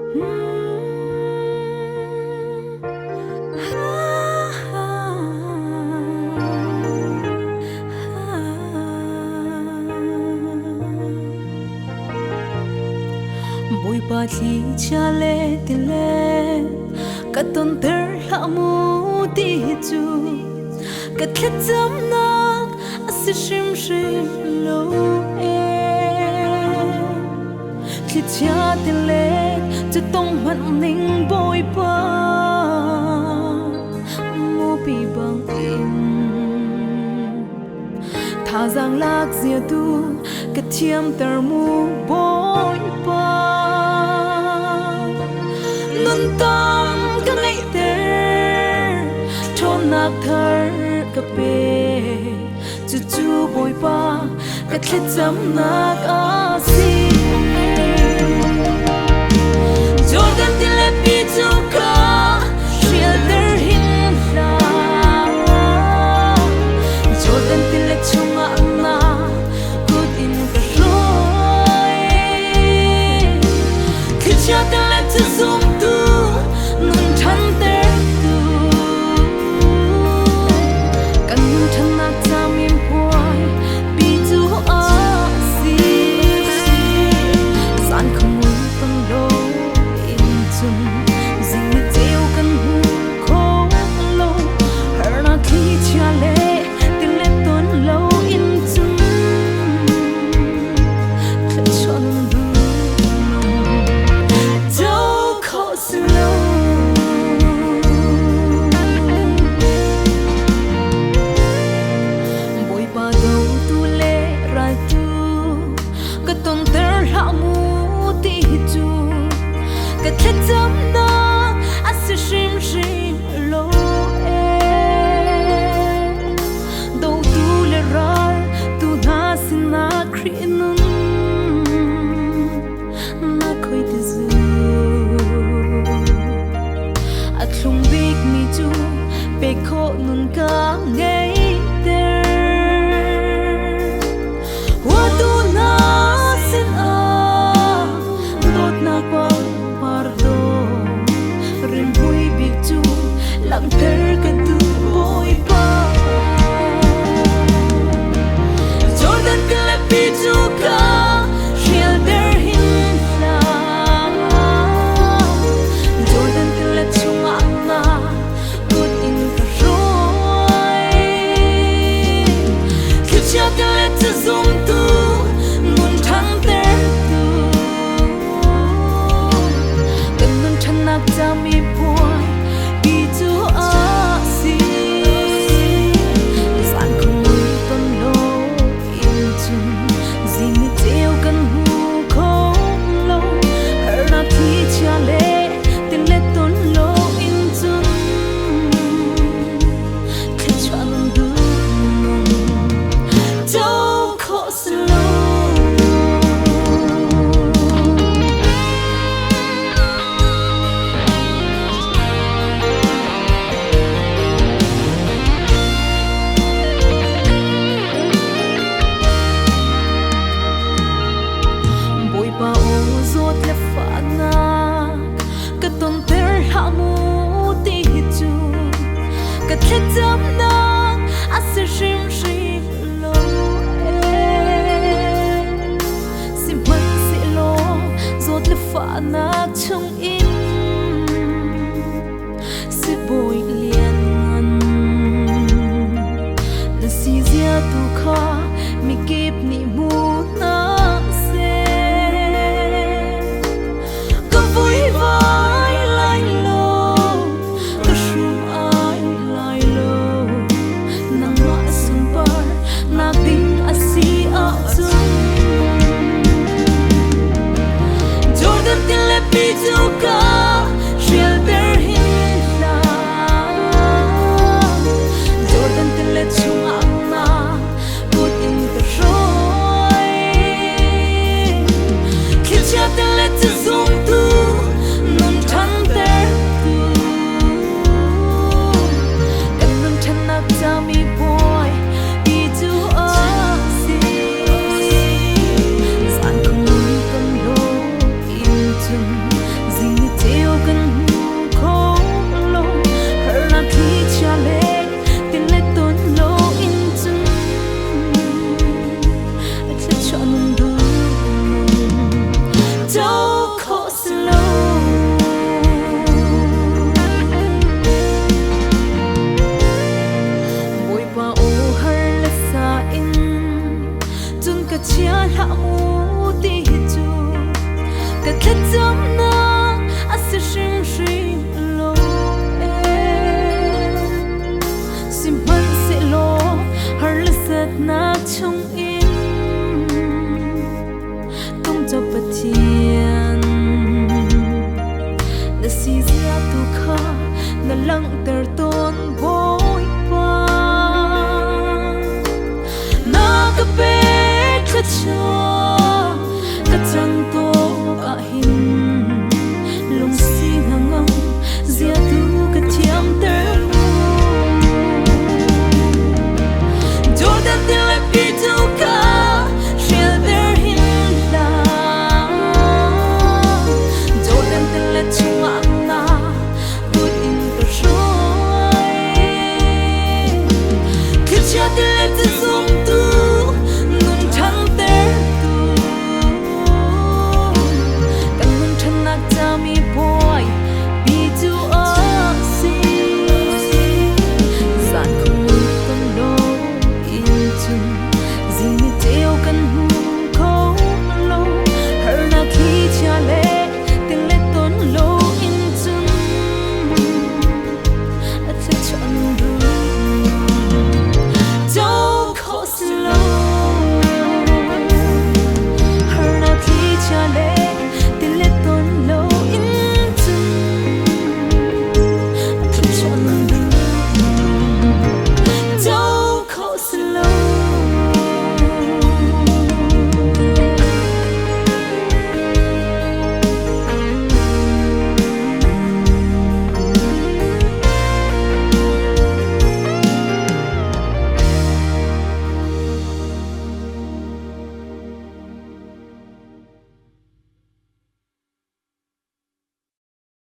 Bụi ba thi cha lê tin lê cả tôn ter hạ mu ti chu cả thét chấm nak asi shim shim lo e thi cha tin lê cho tông mặn ninh bụi ba mu bi bang in tha giang lạc zia tu cả thiam ter mu bụi ba nun tam ka ngai ter thon nak thar ka pe chu chu boy pa ka thlet cham nak a si jordan til le pi chu ka shelter hin la jordan til le chunga na good in ka roi kicha til le zoom nun than ter tu kan nun than nak cham im poi pi chu a si san không muốn tâm lo in chun ding ni teu kan hu kho lo her na khi cha le tin le ton lo in chun khat chon du thét chấm nak asi shim shim lo e do tu le rar tu na sin na khri nun na khoi te zu at lung big mi chu pe kho nun ka ngei ter wa tu na sin a not na pa lặng ter ka tu boy pa jordan ka la pi chu ka shelter hin la jordan ka la chunga na good in ka roi kicha ka la tu zoom tu nun thang ter tu kan nun than nak cha mi poi thét chấm nak asi shim shim lo e si man si lo zot le fa nak chung in si boy lian ngan na si zia tu kha mi kip ni mu na se ka vui vai lai lo ka shum ai lai lo nang ma sun par na ding asi a chung jordan til le pi chu ka shelter hin la jordan til le chung na put in the roi kicha til le zoom tu nun than ter tu kan nun than nak cha mi boy pi chu a si san không muốn tâm lo in chung ding mu ti chu ka thla cham na asishim shri